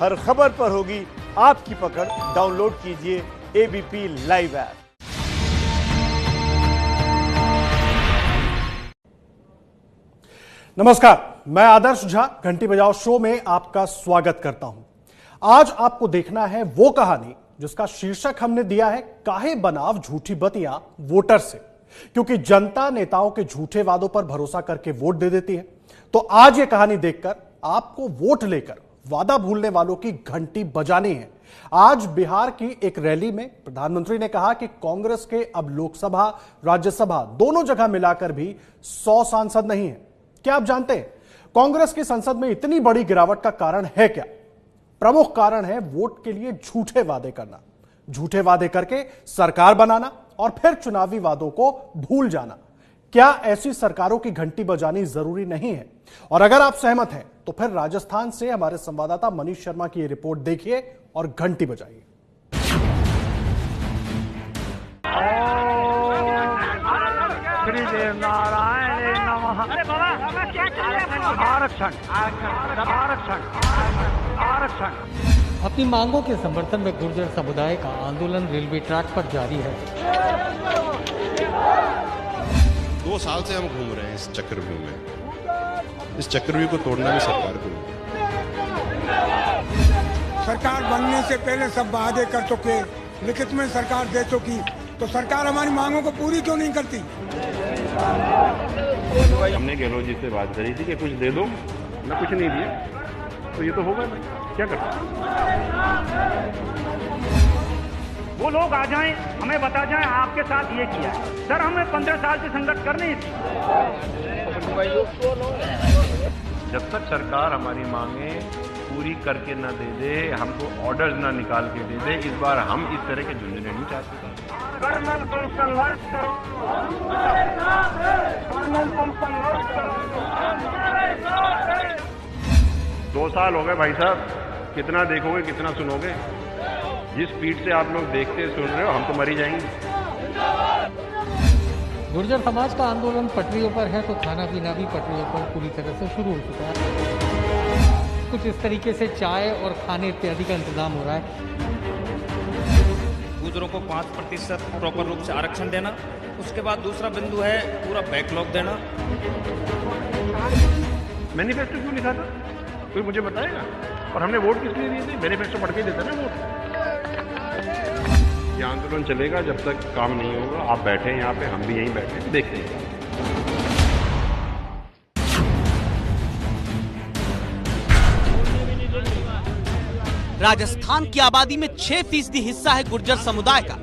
हर खबर पर होगी आपकी पकड़। डाउनलोड कीजिए एबीपी लाइव ऐप। नमस्कार, मैं आदर्श झा घंटी बजाओ शो में आपका स्वागत करता हूं। आज आपको देखना है वो कहानी जिसका शीर्षक हमने दिया है काहे बनाव झूठी बतियां वोटर से, क्योंकि जनता नेताओं के झूठे वादों पर भरोसा करके वोट दे देती है। तो आज ये कहानी देखकर आपको वोट लेकर वादा भूलने वालों की घंटी बजानी है। आज बिहार की एक रैली में प्रधानमंत्री ने कहा कि कांग्रेस के अब लोकसभा राज्यसभा दोनों जगह मिलाकर भी 100 सांसद नहीं है। क्या आप जानते हैं कांग्रेस की संसद में इतनी बड़ी गिरावट का कारण है क्या? प्रमुख कारण है वोट के लिए झूठे वादे करना, झूठे वादे करके सरकार बनाना और फिर चुनावी वादों को भूल जाना। क्या ऐसी सरकारों की घंटी बजानी जरूरी नहीं है? और अगर आप सहमत हैं तो फिर राजस्थान से हमारे संवाददाता मनीष शर्मा की ये रिपोर्ट देखिए और घंटी बजाइए। श्रीदेव नारायण नमः। आरक्षण आरक्षण आरक्षण। अपनी मांगों के समर्थन में गुर्जर समुदाय का आंदोलन रेलवे ट्रैक पर जारी है। 2 साल से हम घूम रहे हैं इस चक्रव्यूह में। इस चक्रव्यूह को तोड़ना भी सरकार को। सरकार बनने से पहले सब वादे कर चुके, लिखित में सरकार दे चुकी, तो सरकार हमारी मांगों को पूरी क्यों नहीं करती? हमने गहलोत जी से बात करी थी कि कुछ दे दो, ना कुछ नहीं दिया, तो ये तो होगा नहीं, क्या करते? वो लोग आ जाएं, हमें बता जाएं आपके साथ ये किया। सर हमें 15 साल से संघर्ष करने थी। जब तक सरकार हमारी मांगे पूरी करके न दे दे, हमको ऑर्डर्स न निकाल के दे दे, इस बार हम इस तरह के झुंझुने नहीं चाहते। 2 साल हो गए भाई साहब, कितना देखोगे कितना सुनोगे? जिस स्पीड से आप लोग देखते सुन रहे हो, हम तो मर ही जाएंगे। गुर्जर समाज का आंदोलन पटरियों पर है तो खाना पीना भी पटरियों पर पूरी तरह से शुरू हो चुका है। कुछ इस तरीके से चाय और खाने इत्यादि का इंतजाम हो रहा है। गुर्जरों को 5% प्रॉपर रूप से आरक्षण देना, उसके बाद दूसरा बिंदु है पूरा बैकलॉग देना। मैनिफेस्टो क्यों लिखा था? कोई मुझे बताएगा? और हमने वोट किस लिए दिए थे? मैनिफेस्टो पढ़ के देता ना वोट। ये आंदोलन चलेगा जब तक काम नहीं होगा। आप बैठे हैं यहाँ पे, हम भी यहीं बैठे देखते हैं। राजस्थान की आबादी में 6% हिस्सा है गुर्जर समुदाय का।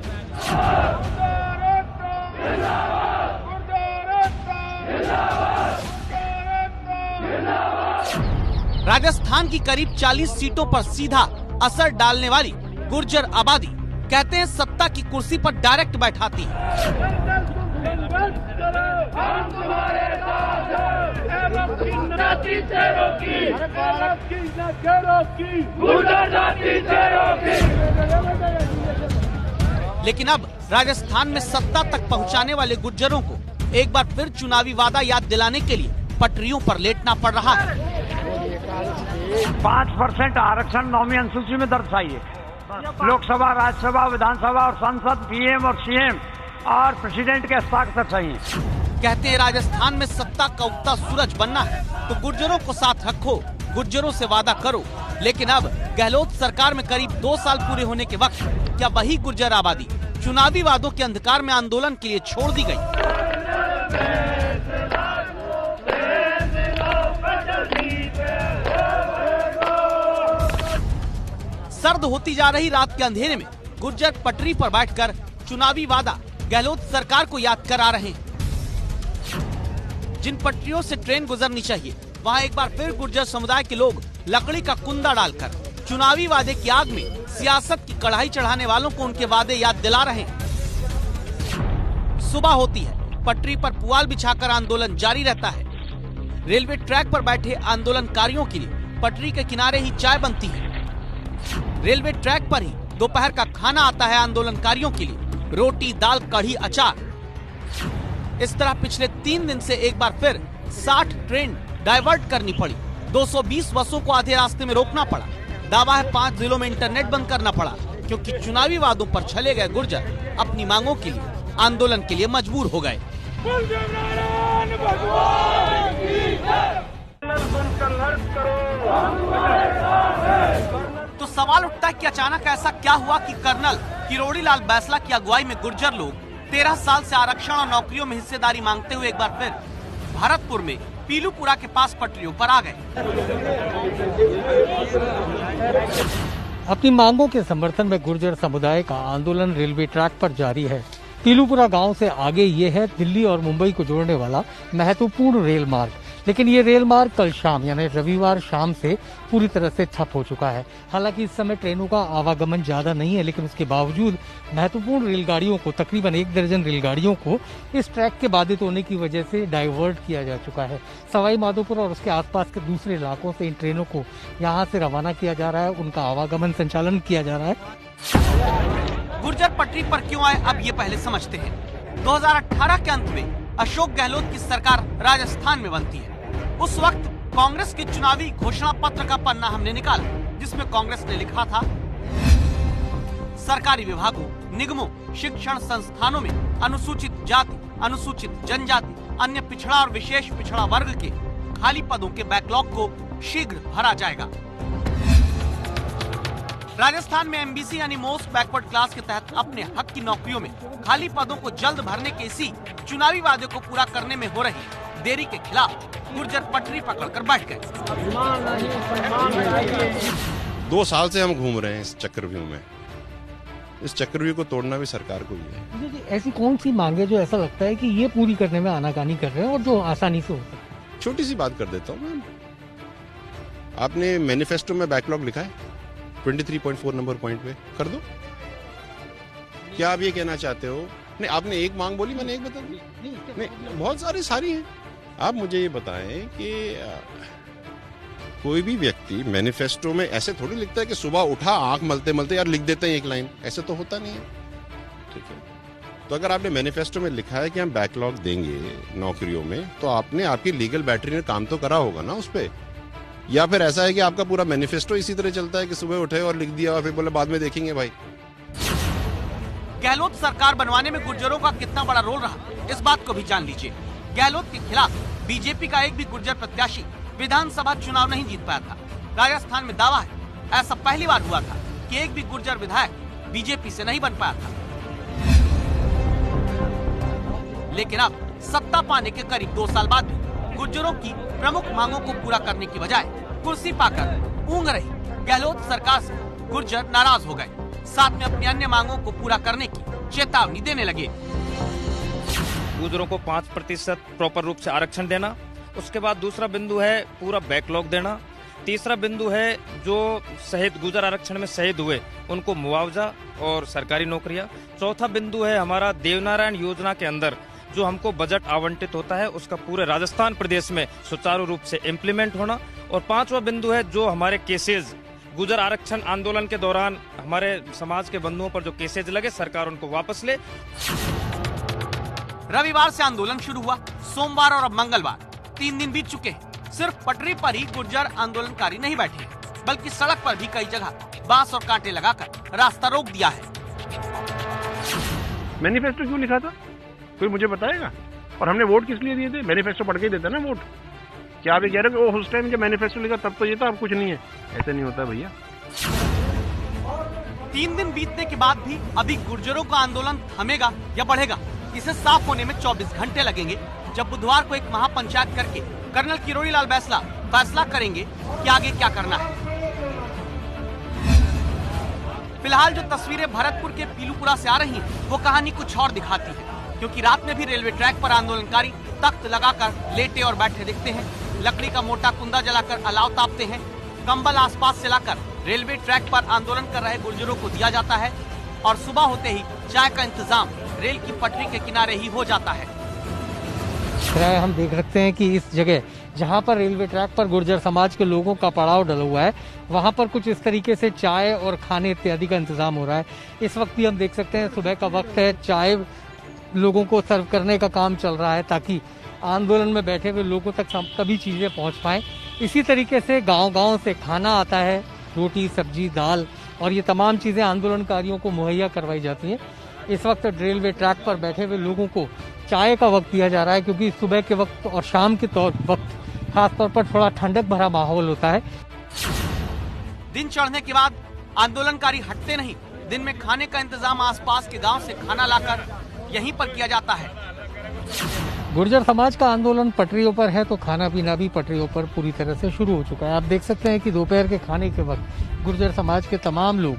राजस्थान की करीब 40 सीटों पर सीधा असर डालने वाली गुर्जर आबादी कहते हैं सत्ता की कुर्सी पर डायरेक्ट बैठाती है। लेकिन अब राजस्थान में सत्ता तक पहुंचाने वाले गुर्जरों को एक बार फिर चुनावी वादा याद दिलाने के लिए पटरियों पर लेटना पड़ रहा है। 5% आरक्षण 9वीं अनुसूची में दर्शाइए। लोकसभा, राज्यसभा, विधानसभा और संसद, पीएम और सीएम और प्रेसिडेंट के हस्ताक्षर चाहिए। कहते हैं राजस्थान में सत्ता का उगता सूरज बनना है तो गुर्जरों को साथ रखो, गुर्जरों से वादा करो। लेकिन अब गहलोत सरकार में करीब 2 साल पूरे होने के वक्त क्या वही गुर्जर आबादी चुनावी वादों के अंधकार में आंदोलन के लिए छोड़ दी गई? सर्द होती जा रही रात के अंधेरे में गुर्जर पटरी पर बैठकर चुनावी वादा गहलोत सरकार को याद करा रहे हैं। जिन पटरियों से ट्रेन गुजरनी चाहिए वहां एक बार फिर गुर्जर समुदाय के लोग लकड़ी का कुंदा डालकर चुनावी वादे की आग में सियासत की कढ़ाई चढ़ाने वालों को उनके वादे याद दिला रहे हैं। सुबह होती है, पटरी पर पुआल बिछाकर आंदोलन जारी रहता है। रेलवे ट्रैक पर बैठे आंदोलनकारियों के लिए पटरी के किनारे ही चाय बनती है। रेलवे ट्रैक पर ही दोपहर का खाना आता है आंदोलनकारियों के लिए, रोटी, दाल, कढ़ी, अचार। इस तरह पिछले 3 दिन से एक बार फिर 60 ट्रेन डाइवर्ट करनी पड़ी। 220 बसों को आधे रास्ते में रोकना पड़ा। दावा है 5 जिलों में इंटरनेट बंद करना पड़ा क्योंकि चुनावी वादों पर छले गए गुर्जर अपनी मांगों के लिए आंदोलन के लिए मजबूर हो गए। तो सवाल उठता है कि अचानक ऐसा क्या हुआ कि कर्नल किरोड़ी लाल बैंसला की अगुवाई में गुर्जर लोग 13 साल से आरक्षण और नौकरियों में हिस्सेदारी मांगते हुए एक बार फिर भरतपुर में पीलूपुरा के पास पटरियों पर आ गए। अपनी मांगों के समर्थन में गुर्जर समुदाय का आंदोलन रेलवे ट्रैक पर जारी है। पीलूपुरा गांव से आगे ये है दिल्ली और मुंबई को जोड़ने वाला महत्वपूर्ण रेल मार्ग, लेकिन ये रेल मार्ग कल शाम यानी रविवार शाम से पूरी तरह से ठप हो चुका है। हालांकि इस समय ट्रेनों का आवागमन ज्यादा नहीं है, लेकिन उसके बावजूद महत्वपूर्ण रेलगाड़ियों को, तकरीबन 1 दर्जन रेलगाड़ियों को इस ट्रैक के बाधित होने की वजह से डाइवर्ट किया जा चुका है। सवाई माधोपुर और उसके आसपास के दूसरे इलाकों से इन ट्रेनों को यहाँ से रवाना किया जा रहा है, उनका आवागमन संचालन किया जा रहा है। गुर्जर पटरी पर क्यों आए, अब ये पहले समझते हैं। 2018 के अंत में अशोक गहलोत की सरकार राजस्थान में बनती है। उस वक्त कांग्रेस के चुनावी घोषणा पत्र का पन्ना हमने निकाला, जिसमें कांग्रेस ने लिखा था, सरकारी विभागों, निगमों, शिक्षण संस्थानों में अनुसूचित जाति, अनुसूचित जनजाति, अन्य पिछड़ा और विशेष पिछड़ा वर्ग के खाली पदों के बैकलॉग को शीघ्र भरा जाएगा। राजस्थान में एमबीसी यानी मोस्ट बैकवर्ड क्लास के तहत अपने हक की नौकरियों में खाली पदों को जल्द भरने के इसी चुनावी वादे को पूरा करने में हो रही देरी के खिलाफ गुर्जर पटरी पकड़कर बैठ गए। 2 साल से हम घूम रहे हैं इस चक्रव्यूह में। इस चक्रव्यूह को तोड़ना भी सरकार को ही है। ऐसी कौन सी मांगे जो ऐसा लगता है कि ये पूरी करने में आनाकानी कर रहे हैं और जो आसानी से हो सकती? छोटी सी बात कर देता हूँ मैं, आपने मैनिफेस्टो में बैकलॉग लिखा है 23.4 नंबर पॉइंट पे कर दो। क्या आप ये कहना चाहते हो? नहीं, आपने एक मांग बोली, मैंने एक बता दी। नहीं, बहुत सारी हैं। आप मुझे ये बताएं कि कोई भी व्यक्ति मैनिफेस्टो में ऐसे थोड़ी लिखता है कि सुबह उठा आंख मलते मलते यार लिख देते हैं एक लाइन, ऐसे तो होता नहीं है। ठीक है, तो अगर आपने मैनिफेस्टो में लिखा है कि हम बैकलॉग देंगे नौकरियों में, तो आपने आपकी लीगल बैटरी ने काम तो करा होगा ना उस पर। या फिर ऐसा है कि आपका पूरा मैनिफेस्टो इसी तरह चलता है कि सुबह उठे और लिख दिया और फिर बोले बाद में देखेंगे भाई। गहलोत सरकार बनवाने में गुर्जरों का कितना बड़ा रोल रहा, इस बात को भी जान लीजिए। गहलोत के खिलाफ बीजेपी का एक भी गुर्जर प्रत्याशी विधानसभा चुनाव नहीं जीत पाया था। राजस्थान में दावा है, ऐसा पहली बार हुआ था कि एक भी गुर्जर विधायक बीजेपी से नहीं बन पाया था। लेकिन अब सत्ता पाने के करीब 2 साल बाद भी गुर्जरों की प्रमुख मांगों को पूरा करने की बजाय कुर्सी पाकर ऊँघ रही गहलोत सरकार से गुर्जर नाराज हो गए। साथ में अपनी अन्य मांगों को पूरा करने की चेतावनी देने लगे। गुर्जरों को 5% प्रॉपर रूप से आरक्षण देना, उसके बाद दूसरा बिंदु है पूरा बैकलॉग देना, तीसरा बिंदु है जो शहीद गुर्जर आरक्षण में शहीद हुए उनको मुआवजा और सरकारी नौकरियां, चौथा बिंदु है हमारा देवनारायण योजना के अंदर जो हमको बजट आवंटित होता है उसका पूरे राजस्थान प्रदेश में सुचारू रूप से इम्प्लीमेंट होना, और 5वां बिंदु है जो हमारे केसेज गुर्जर आरक्षण आंदोलन के दौरान हमारे समाज के बंधुओं पर जो केसेज लगे सरकार उनको वापस ले। रविवार से आंदोलन शुरू हुआ, सोमवार और अब मंगलवार 3 दिन बीत चुके हैं। सिर्फ पटरी पर ही गुर्जर आंदोलनकारी नहीं बैठे, बल्कि सड़क पर भी कई जगह बांस और कांटे लगाकर रास्ता रोक दिया है। मैनिफेस्टो क्यों लिखा था कोई मुझे बताएगा? और हमने वोट किस लिए दिए थे? मैनिफेस्टो पढ़ के ही देता ना वोट। क्या आप ये कह रहे हो कि उस टाइम जब मैनिफेस्टो लिखा तब तो ये था, अब कुछ नहीं है? ऐसे नहीं होता भैया। 3 दिन बीतने के बाद भी अभी गुर्जरों का आंदोलन थमेगा या बढ़ेगा, इसे साफ होने में 24 घंटे लगेंगे, जब बुधवार को एक महापंचायत करके कर्नल किरोड़ी लाल बैंसला फैसला करेंगे कि आगे क्या करना है। फिलहाल जो तस्वीरें भरतपुर के पीलूपुरा से आ रही हैं, वो कहानी कुछ और दिखाती है, क्योंकि रात में भी रेलवे ट्रैक पर आंदोलनकारी तख्त लगाकर लेटे और बैठे दिखते हैं, लकड़ी का मोटा कुंदा जलाकर अलाव तापते हैं, कंबल आसपास से लाकर रेलवे ट्रैक पर आंदोलन कर रहे गुर्जरों को दिया जाता है, और सुबह होते ही चाय का इंतजाम रेल की पटरी के किनारे ही हो जाता है। हम देख सकते हैं कि इस जगह जहां पर रेलवे ट्रैक पर गुर्जर समाज के लोगों का पड़ाव डला हुआ है, वहां पर कुछ इस तरीके से चाय और खाने इत्यादि का इंतजाम हो रहा है। इस वक्त भी हम देख सकते हैं सुबह का वक्त है, चाय लोगों को सर्व करने का काम चल रहा है ताकि आंदोलन में बैठे हुए लोगों तक सभी चीजें पहुंच पाएं। इसी तरीके से गांव-गांव से खाना आता है, रोटी, सब्जी, दाल और ये तमाम चीज़ें आंदोलनकारियों को मुहैया करवाई जाती हैं। इस वक्त रेलवे ट्रैक पर बैठे हुए लोगों को चाय का वक्त दिया जा रहा है, क्योंकि सुबह के वक्त और शाम के वक्त खासतौर पर थोड़ा ठंडक भरा माहौल होता है। दिन चढ़ने के बाद आंदोलनकारी हटते नहीं। दिन में खाने का इंतजाम आसपास के गांव से खाना लाकर यहीं पर किया जाता है। गुर्जर समाज का आंदोलन पटरियों पर है तो खाना पीना भी पटरियों पर पूरी तरह से शुरू हो चुका है। आप देख सकते हैं कि दोपहर के खाने के वक्त गुर्जर समाज के तमाम लोग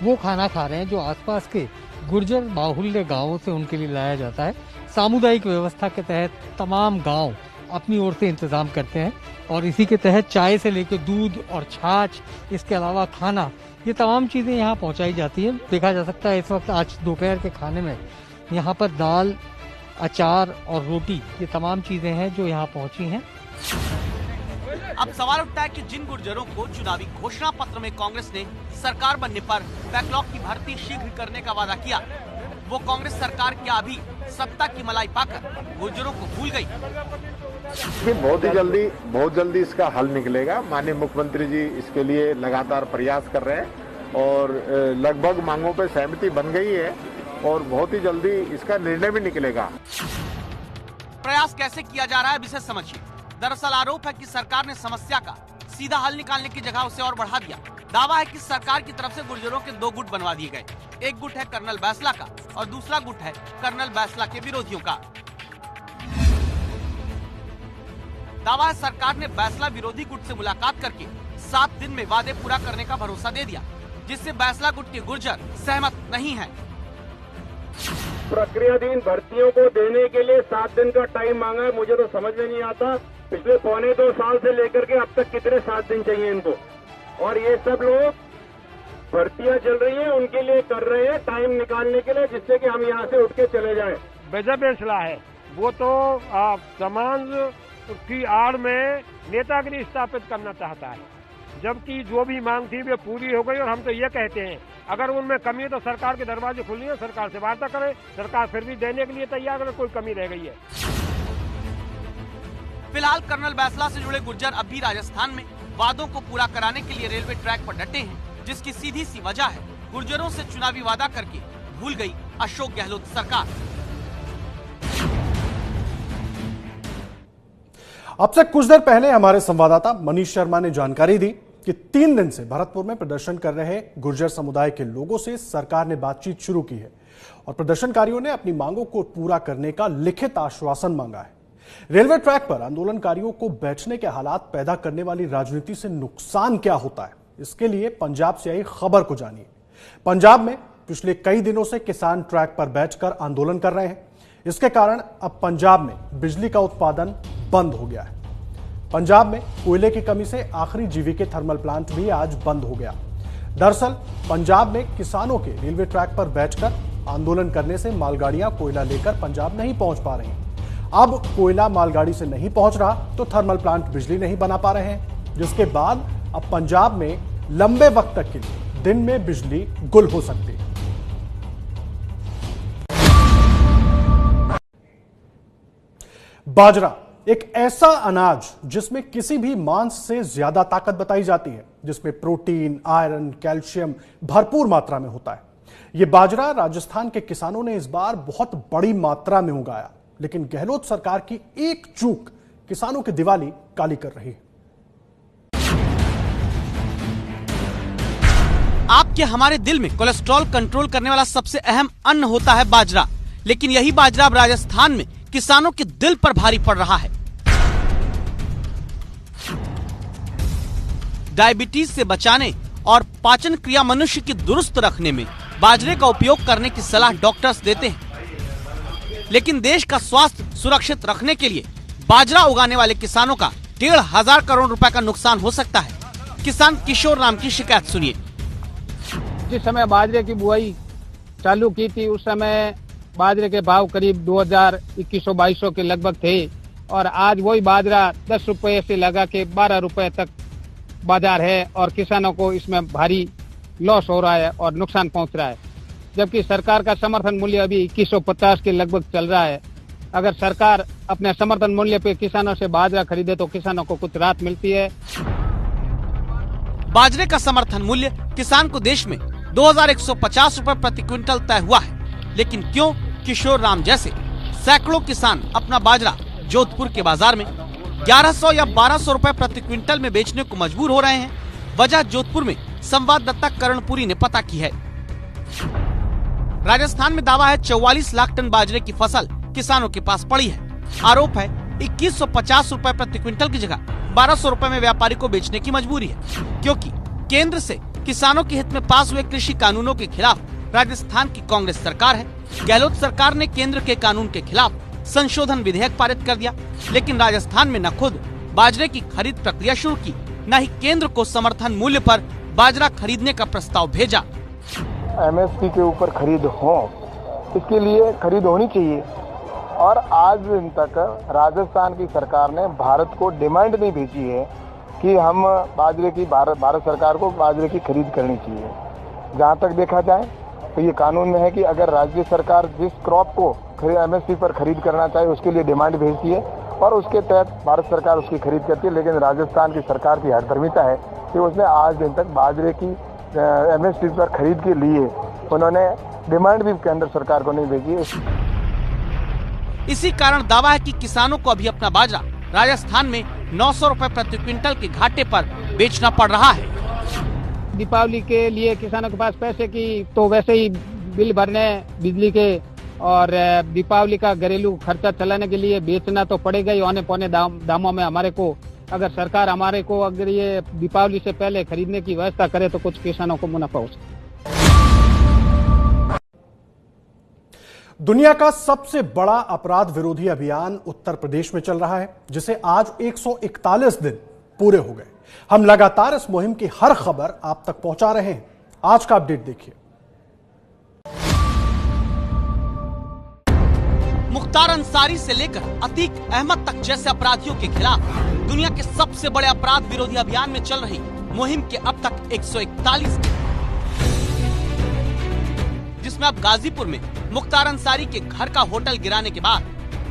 वो खाना खा रहे हैं जो आसपास के गुर्जर बाहुल्य गांवों से उनके लिए लाया जाता है। सामुदायिक व्यवस्था के तहत तमाम गांव अपनी ओर से इंतजाम करते हैं और इसी के तहत चाय से लेकर दूध और छाछ, इसके अलावा खाना, ये तमाम चीजें यहाँ पहुंचाई जाती हैं। देखा जा सकता है इस वक्त आज दोपहर के खाने में यहाँ पर दाल, अचार और रोटी, ये तमाम चीजें हैं जो यहाँ पहुंची हैं। अब सवाल उठता है कि जिन गुर्जरों को चुनावी घोषणा पत्र में कांग्रेस ने सरकार बनने पर बैकलॉग की भर्ती शीघ्र करने का वादा किया, वो कांग्रेस सरकार क्या अभी सत्ता की मलाई पाकर गुर्जरों को भूल गई? बहुत जल्दी इसका हल निकलेगा। माननीय मुख्यमंत्री जी इसके लिए लगातार प्रयास कर रहे हैं और लगभग मांगों पर सहमति बन गई है और बहुत ही जल्दी इसका निर्णय भी निकलेगा। प्रयास कैसे किया जा रहा है, विशेष समझिए। दरअसल आरोप है कि सरकार ने समस्या का सीधा हल निकालने की जगह उसे और बढ़ा दिया। दावा है कि सरकार की तरफ से गुर्जरों के 2 गुट बनवा दिए गए। एक गुट है कर्नल बैसला का और दूसरा गुट है कर्नल बैसला के विरोधियों का। दावा है सरकार ने बैसला विरोधी गुट से मुलाकात करके 7 दिन में वादे पूरा करने का भरोसा दे दिया, जिससे बैसला गुट के गुर्जर सहमत नहीं हैं। प्रक्रियाधीन भर्तियों को देने के लिए 7 दिन का टाइम मांगा है। मुझे तो समझ में नहीं आता, पिछले 1.25 साल से लेकर के अब तक कितने 7 दिन चाहिए इनको। और ये सब लोग भर्तियां चल रही हैं, उनके लिए कर रहे हैं टाइम निकालने के लिए, जिससे कि हम यहाँ से उठ के चले जाएं। बेजबेसला है वो तो समाज की आड़ में नेतागिरी स्थापित करना चाहता है, जबकि जो भी मांग थी वे पूरी हो गई। और हम तो ये कहते हैं अगर उनमें कमी है तो सरकार के दरवाजे खुले हैं, सरकार से वार्ता करें। सरकार फिर भी देने के लिए तैयार, अगर कोई कमी रह गई है। फिलहाल कर्नल बैसला से जुड़े गुर्जर अब भी राजस्थान में वादों को पूरा कराने के लिए रेलवे ट्रैक पर डटे हैं, जिसकी सीधी सी वजह है गुर्जरों से चुनावी वादा करके भूल गई अशोक गहलोत सरकार। अब से कुछ देर पहले हमारे संवाददाता मनीष शर्मा ने जानकारी दी कि 3 दिन से भरतपुर में प्रदर्शन कर रहे गुर्जर समुदाय के लोगों से सरकार ने बातचीत शुरू की है और प्रदर्शनकारियों ने अपनी मांगों को पूरा करने का लिखित आश्वासन मांगा है। रेलवे ट्रैक पर आंदोलनकारियों को बैठने के हालात पैदा करने वाली राजनीति से नुकसान क्या होता है, इसके लिए पंजाब से आई खबर को जानिए। पंजाब में पिछले कई दिनों से किसान ट्रैक पर बैठकर आंदोलन कर रहे हैं। इसके कारण अब पंजाब में बिजली का उत्पादन बंद हो गया है। पंजाब में कोयले की कमी से आखिरी जीवीके थर्मल प्लांट भी आज बंद हो गया। दरअसल पंजाब में किसानों के रेलवे ट्रैक पर बैठकर आंदोलन करने से मालगाड़ियां कोयला लेकर पंजाब नहीं पहुंच पा रही हैं। अब कोयला मालगाड़ी से नहीं पहुंच रहा तो थर्मल प्लांट बिजली नहीं बना पा रहे हैं, जिसके बाद अब पंजाब में लंबे वक्त तक के लिए दिन में बिजली गुल हो सकती है। बाजरा एक ऐसा अनाज जिसमें किसी भी मांस से ज्यादा ताकत बताई जाती है, जिसमें प्रोटीन, आयरन, कैल्शियम भरपूर मात्रा में होता है। यह बाजरा राजस्थान के किसानों ने इस बार बहुत बड़ी मात्रा में उगाया, लेकिन गहलोत सरकार की एक चूक किसानों की दिवाली काली कर रही है। आपके हमारे दिल में कोलेस्ट्रॉल कंट्रोल करने वाला सबसे अहम अन्न होता है बाजरा, लेकिन यही बाजरा अब राजस्थान में किसानों के दिल पर भारी पड़ रहा है। डायबिटीज से बचाने और पाचन क्रिया मनुष्य की दुरुस्त रखने में बाजरे का उपयोग करने की सलाह डॉक्टर्स देते हैं, लेकिन देश का स्वास्थ्य सुरक्षित रखने के लिए बाजरा उगाने वाले किसानों का 1,500 करोड़ रुपए का नुकसान हो सकता है। किसान किशोर नाम की शिकायत सुनिए। जिस समय बाजरे की बुआई चालू की थी उस समय बाजरे के भाव करीब 2,000-2,100-2,200 के लगभग थे और आज वही बाजरा 10 रुपए से लगा के 12 रुपए तक बाजार है और किसानों को इसमें भारी लॉस हो रहा है और नुकसान पहुंच रहा है। जबकि सरकार का समर्थन मूल्य अभी 2150 के लगभग चल रहा है। अगर सरकार अपने समर्थन मूल्य पे किसानों से बाजरा खरीदे तो किसानों को कुछ राहत मिलती है। बाजरे का समर्थन मूल्य किसान को देश में 2150 रुपए प्रति क्विंटल तय हुआ है, लेकिन क्यों किशोर राम जैसे सैकड़ों किसान अपना बाजरा जोधपुर के बाजार में 1100 या 1200 रुपए प्रति क्विंटल में बेचने को मजबूर हो रहे हैं? वजह जोधपुर में संवाददाता कर्णपुरी ने पता की है। राजस्थान में दावा है 44 लाख टन बाजरे की फसल किसानों के पास पड़ी है। आरोप है 2150 रुपए प्रति क्विंटल की जगह 1200 रुपए में व्यापारी को बेचने की मजबूरी है, क्योंकि केंद्र से किसानों के हित में पास हुए कृषि कानूनों के खिलाफ राजस्थान की कांग्रेस सरकार है। गहलोत सरकार ने केंद्र के कानून के खिलाफ संशोधन विधेयक पारित कर दिया, लेकिन राजस्थान में न खुद बाजरे की खरीद प्रक्रिया शुरू की, न ही केंद्र को समर्थन मूल्य पर बाजरा खरीदने का प्रस्ताव भेजा। MSP के ऊपर खरीद हो, इसके लिए खरीद होनी चाहिए। और आज दिन तक राजस्थान की सरकार ने भारत को डिमांड नहीं भेजी है कि हम बाजरे की भारत सरकार को बाजरे की खरीद करनी चाहिए। जहाँ तक देखा जाए तो ये कानून में है कि अगर राज्य सरकार जिस क्रॉप को MSP पर खरीद करना चाहे उसके लिए डिमांड भेजती है और उसके तहत भारत सरकार उसकी खरीद करती है। लेकिन राजस्थान की सरकार की हठधर्मिता है कि उसने आज दिन तक बाजरे की MSP पर खरीद के लिए उन्होंने डिमांड भी केंद्र सरकार को नहीं भेजी। इसी कारण दावा है कि किसानों को अभी अपना बाजरा राजस्थान में 900 रुपए प्रति क्विंटल के घाटे पर बेचना पड़ रहा है। दीपावली के लिए किसानों के पास पैसे की तो वैसे ही बिल भरने बिजली के और दीपावली का घरेलू खर्चा चलाने के लिए बेचना तो पड़ेगा ही। औने पौने दामों में हमारे को अगर सरकार हमारे को अगर ये दीपावली से पहले खरीदने की व्यवस्था करे तो कुछ किसानों को मुनाफा हो सकता है। दुनिया का सबसे बड़ा अपराध विरोधी अभियान उत्तर प्रदेश में चल रहा है, जिसे आज 141 दिन पूरे हो गए। हम लगातार इस मुहिम की हर खबर आप तक पहुंचा रहे हैं। आज का अपडेट देखिए। मुख्तार अंसारी से लेकर अतीक अहमद तक जैसे अपराधियों के खिलाफ दुनिया के सबसे बड़े अपराध विरोधी अभियान में चल रही मुहिम के अब तक 141 जिसमें अब गाजीपुर में मुख्तार अंसारी के घर का होटल गिराने के बाद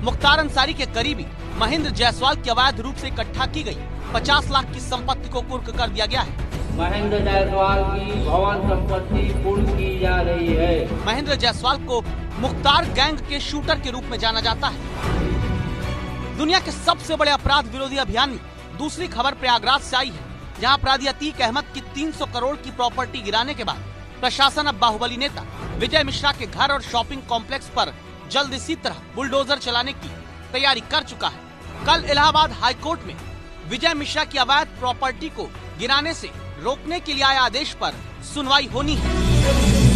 मुख्तार अंसारी के करीबी महेंद्र जायसवाल की अवैध रूप से इकट्ठा की गई 50 लाख की संपत्ति को कुर्क कर दिया गया है। महेंद्र जायसवाल की भवन संपत्ति कुर्क की जा रही है। महेंद्र जायसवाल को मुख्तार गैंग के शूटर के रूप में जाना जाता है। दुनिया के सबसे बड़े अपराध विरोधी अभियान में दूसरी खबर प्रयागराज से आई है, जहां अपराधी अतीक अहमद की 300 करोड़ की प्रॉपर्टी गिराने के बाद प्रशासन अब बाहुबली नेता विजय मिश्रा के घर और शॉपिंग कॉम्प्लेक्स पर जल्द इसी तरह बुलडोजर चलाने की तैयारी कर चुका है। कल इलाहाबाद हाई कोर्ट में विजय मिश्रा की अवैध प्रॉपर्टी को गिराने से रोकने के लिए आए आदेश पर सुनवाई होनी है।